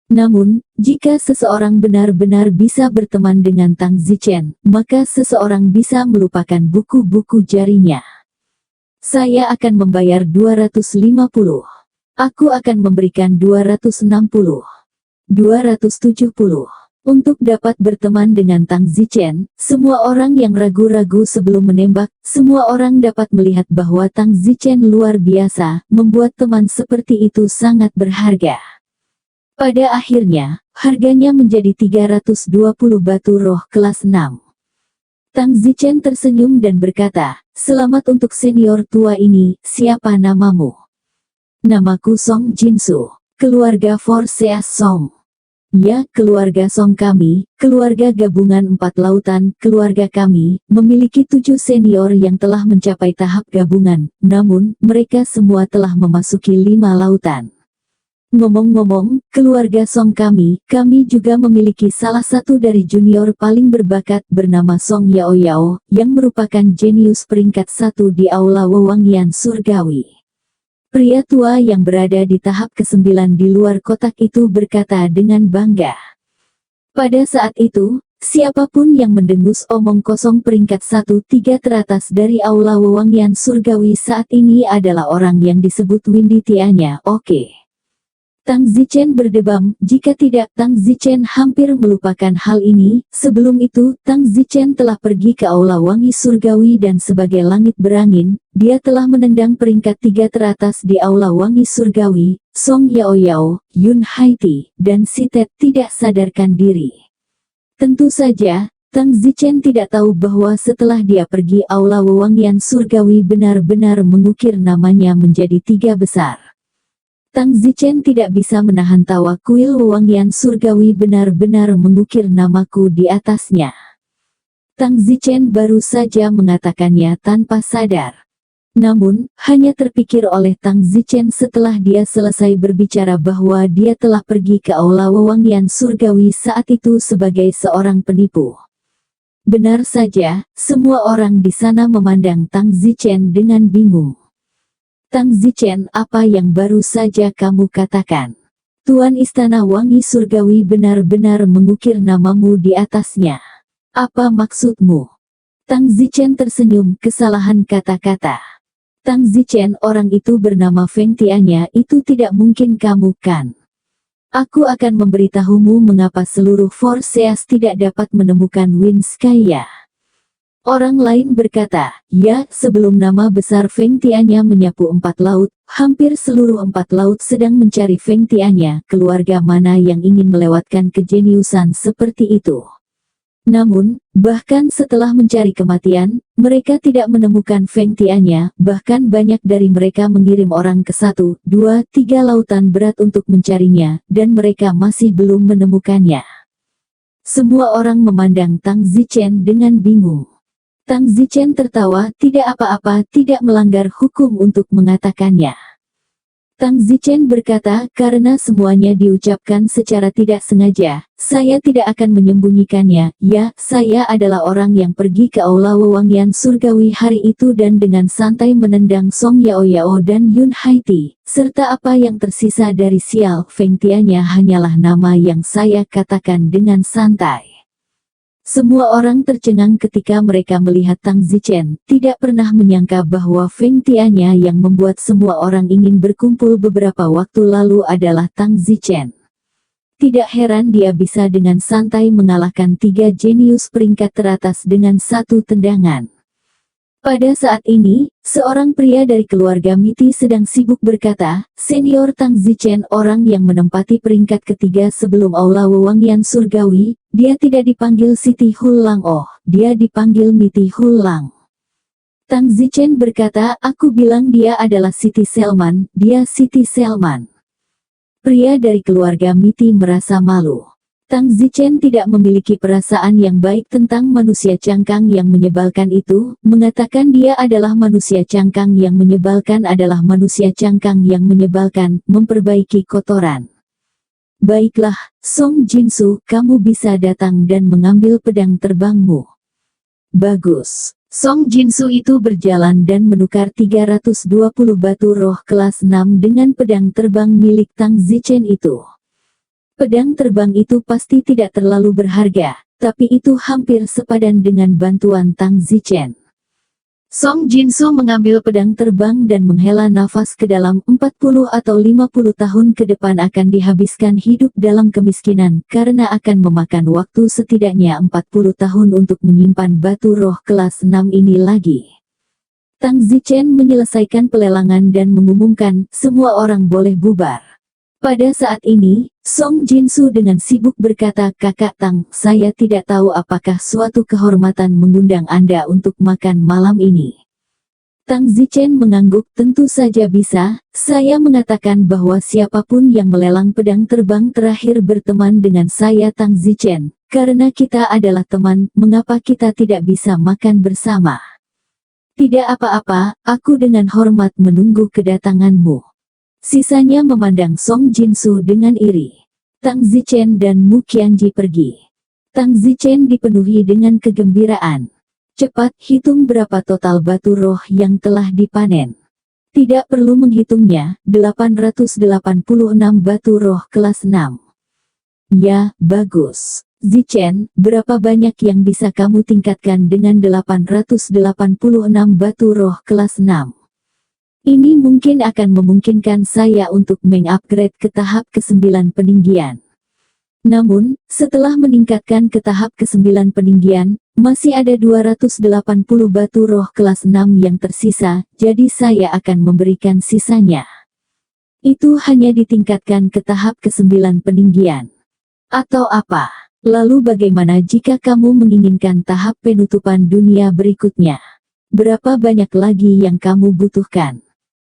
Namun, jika seseorang benar-benar bisa berteman dengan Tang Zichen, maka seseorang bisa melupakan buku-buku jarinya. Saya akan membayar 250. Aku akan memberikan 260. 270. Untuk dapat berteman dengan Tang Zichen, semua orang yang ragu-ragu sebelum menembak, semua orang dapat melihat bahwa Tang Zichen luar biasa, membuat teman seperti itu sangat berharga. Pada akhirnya, harganya menjadi 320 batu roh kelas 6. Tang Zichen tersenyum dan berkata, selamat untuk senior tua ini, siapa namamu? Namaku Song Jinsu, keluarga Forseas Song. Ya, keluarga Song kami, keluarga gabungan 4 lautan, keluarga kami, memiliki 7 senior yang telah mencapai tahap gabungan, namun, mereka semua telah memasuki 5 lautan. Ngomong-ngomong, keluarga Song kami juga memiliki salah satu dari junior paling berbakat bernama Song Yao Yao, yang merupakan jenius peringkat 1 di Aula Wewangian Surgawi. Pria tua yang berada di tahap ke-9 di luar kotak itu berkata dengan bangga. Pada saat itu, siapapun yang mendengus omong kosong peringkat 1-3 teratas dari Aula Wewangian Surgawi saat ini adalah orang yang disebut Windy Tianya. Oke. Tang Zichen berdebam, jika tidak Tang Zichen hampir melupakan hal ini. Sebelum itu, Tang Zichen telah pergi ke Aula Wangi Surgawi dan sebagai langit berangin, dia telah menendang peringkat 3 teratas di Aula Wangi Surgawi, Song Yao Yao, Yun Haiti, dan Sitet tidak sadarkan diri. Tentu saja, Tang Zichen tidak tahu bahwa setelah dia pergi Aula Wewangian Surgawi benar-benar mengukir namanya menjadi 3 besar. Tang Zichen tidak bisa menahan tawa. Kuil Wewangian Surgawi benar-benar mengukir namaku di atasnya. Tang Zichen baru saja mengatakannya tanpa sadar. Namun, hanya terpikir oleh Tang Zichen setelah dia selesai berbicara bahwa dia telah pergi ke Aula Wewangian Surgawi saat itu sebagai seorang penipu. Benar saja, semua orang di sana memandang Tang Zichen dengan bingung. Tang Zichen, apa yang baru saja kamu katakan? Tuan Istana Wangi Surgawi benar-benar mengukir namamu di atasnya. Apa maksudmu? Tang Zichen tersenyum, kesalahan kata-kata. Tang Zichen, orang itu bernama Feng Tianya, itu tidak mungkin kamu kan? Aku akan memberitahumu mengapa seluruh Forseas tidak dapat menemukan Wind Skya. Orang lain berkata, ya, sebelum nama besar Feng Tianya menyapu 4 laut, hampir seluruh 4 laut sedang mencari Feng Tianya, keluarga mana yang ingin melewatkan kejeniusan seperti itu. Namun, bahkan setelah mencari kematian, mereka tidak menemukan Feng Tianya, bahkan banyak dari mereka mengirim orang ke 1, 2, 3 lautan berat untuk mencarinya, dan mereka masih belum menemukannya. Semua orang memandang Tang Zichen dengan bingung. Tang Zichen tertawa, tidak apa-apa, tidak melanggar hukum untuk mengatakannya. Tang Zichen berkata, karena semuanya diucapkan secara tidak sengaja, saya tidak akan menyembunyikannya. Ya, saya adalah orang yang pergi ke Aula Wewangian Surgawi hari itu dan dengan santai menendang Song Yao Yao dan Yun Haiti, serta apa yang tersisa dari Xiao Feng Tianya hanyalah nama yang saya katakan dengan santai. Semua orang tercengang ketika mereka melihat Tang Zichen, tidak pernah menyangka bahwa Feng Tianya yang membuat semua orang ingin berkumpul beberapa waktu lalu adalah Tang Zichen. Tidak heran dia bisa dengan santai mengalahkan 3 jenius peringkat teratas dengan 1 tendangan. Pada saat ini, seorang pria dari keluarga Miti sedang sibuk berkata, senior Tang Zichen orang yang menempati peringkat ketiga sebelum Aula Wewangian Surgawi, dia tidak dipanggil Siti Hulang, oh, dia dipanggil Miti Hulang. Tang Zichen berkata, aku bilang dia adalah Siti Selman, dia Siti Selman. Pria dari keluarga Miti merasa malu. Tang Zichen tidak memiliki perasaan yang baik tentang manusia cangkang yang menyebalkan itu, mengatakan dia adalah manusia cangkang yang menyebalkan adalah manusia cangkang yang menyebalkan, memperbaiki kotoran. Baiklah, Song Jinsu, kamu bisa datang dan mengambil pedang terbangmu. Bagus. Song Jinsu itu berjalan dan menukar 320 batu roh kelas 6 dengan pedang terbang milik Tang Zichen itu. Pedang terbang itu pasti tidak terlalu berharga, tapi itu hampir sepadan dengan bantuan Tang Zichen. Song Jinsu mengambil pedang terbang dan menghela nafas ke dalam. 40 atau 50 tahun ke depan akan dihabiskan hidup dalam kemiskinan karena akan memakan waktu setidaknya 40 tahun untuk menyimpan batu roh kelas 6 ini lagi. Tang Zichen menyelesaikan pelelangan dan mengumumkan semua orang boleh bubar. Pada saat ini, Song Jinsu dengan sibuk berkata, "Kakak Tang, saya tidak tahu apakah suatu kehormatan mengundang Anda untuk makan malam ini." Tang Zichen mengangguk, "Tentu saja bisa, saya mengatakan bahwa siapapun yang melelang pedang terbang terakhir berteman dengan saya Tang Zichen, karena kita adalah teman, mengapa kita tidak bisa makan bersama?" "Tidak apa-apa, aku dengan hormat menunggu kedatanganmu." Sisanya memandang Song Jinsu dengan iri. Tang Zichen dan Mu Qianji pergi. Tang Zichen dipenuhi dengan kegembiraan. "Cepat hitung berapa total batu roh yang telah dipanen." "Tidak perlu menghitungnya, 886 batu roh kelas 6. "Ya, bagus. Zichen, berapa banyak yang bisa kamu tingkatkan dengan 886 batu roh kelas 6? Ini mungkin akan memungkinkan saya untuk mengupgrade ke tahap ke-9 peninggian. Namun, setelah meningkatkan ke tahap ke-9 peninggian, masih ada 280 batu roh kelas 6 yang tersisa, jadi saya akan memberikan sisanya. Itu hanya ditingkatkan ke tahap ke-9 peninggian. Atau apa? Lalu bagaimana jika kamu menginginkan tahap penutupan dunia berikutnya? Berapa banyak lagi yang kamu butuhkan?"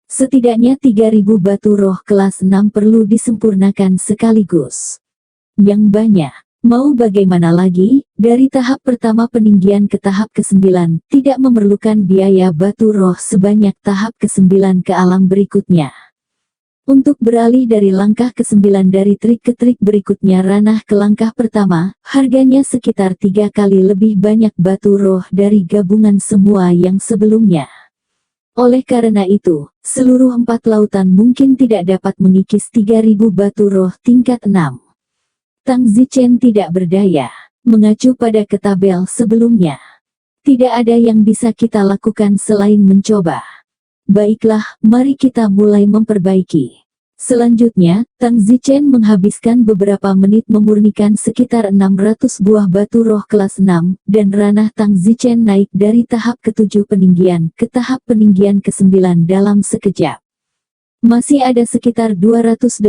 "Setidaknya 3000 batu roh kelas 6 perlu disempurnakan sekaligus." "Yang banyak. Mau bagaimana lagi, dari tahap pertama peninggian ke tahap ke-9, tidak memerlukan biaya batu roh sebanyak tahap ke-9 ke alam berikutnya. Untuk beralih dari langkah ke-9 dari trik ke trik berikutnya ranah ke langkah pertama, harganya sekitar 3 kali lebih banyak batu roh dari gabungan semua yang sebelumnya. Oleh karena itu, seluruh 4 lautan mungkin tidak dapat mengikis 3000 batu roh tingkat 6. Tang Zichen tidak berdaya. Mengacu pada tabel sebelumnya, tidak ada yang bisa kita lakukan selain mencoba. Baiklah, mari kita mulai memperbaiki. Selanjutnya, Tang Zichen menghabiskan beberapa menit memurnikan sekitar 600 buah batu roh kelas 6, dan ranah Tang Zichen naik dari tahap ke-7 peninggian ke tahap peninggian ke-9 dalam sekejap. Masih ada sekitar 280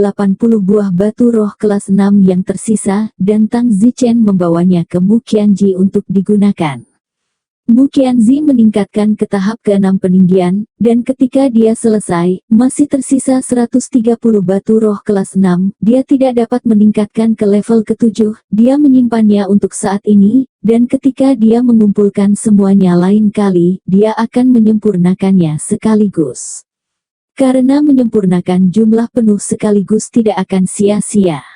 buah batu roh kelas 6 yang tersisa, dan Tang Zichen membawanya ke Mu Qianji untuk digunakan. Mu Qianji meningkatkan ke tahap ke-6 peninggian, dan ketika dia selesai, masih tersisa 130 batu roh kelas 6, dia tidak dapat meningkatkan ke level ke-7, dia menyimpannya untuk saat ini, dan ketika dia mengumpulkan semuanya lain kali, dia akan menyempurnakannya sekaligus. Karena menyempurnakan jumlah penuh sekaligus tidak akan sia-sia.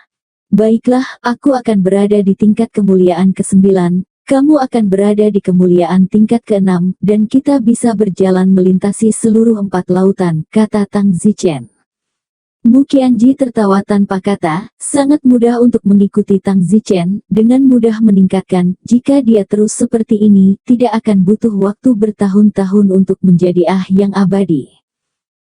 Baiklah, aku akan berada di tingkat kemuliaan ke-9, kamu akan berada di kemuliaan tingkat ke-6, dan kita bisa berjalan melintasi seluruh 4 lautan, kata Tang Zichen. Mu Qianji tertawa tanpa kata, sangat mudah untuk mengikuti Tang Zichen, dengan mudah meningkatkan, jika dia terus seperti ini, tidak akan butuh waktu bertahun-tahun untuk menjadi yang abadi.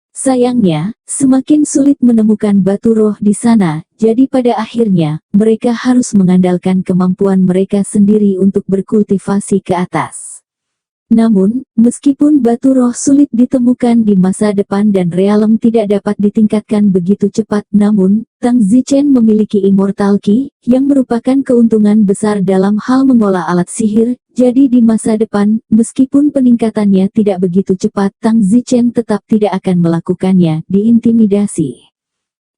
Sayangnya, semakin sulit menemukan batu roh di sana, jadi pada akhirnya, mereka harus mengandalkan kemampuan mereka sendiri untuk berkultivasi ke atas. Namun, meskipun batu roh sulit ditemukan di masa depan dan realem tidak dapat ditingkatkan begitu cepat, namun, Tang Zichen memiliki Immortal Key, yang merupakan keuntungan besar dalam hal mengolah alat sihir, jadi di masa depan, meskipun peningkatannya tidak begitu cepat, Tang Zichen tetap tidak akan melakukannya, diintimidasi.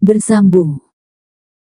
Bersambung.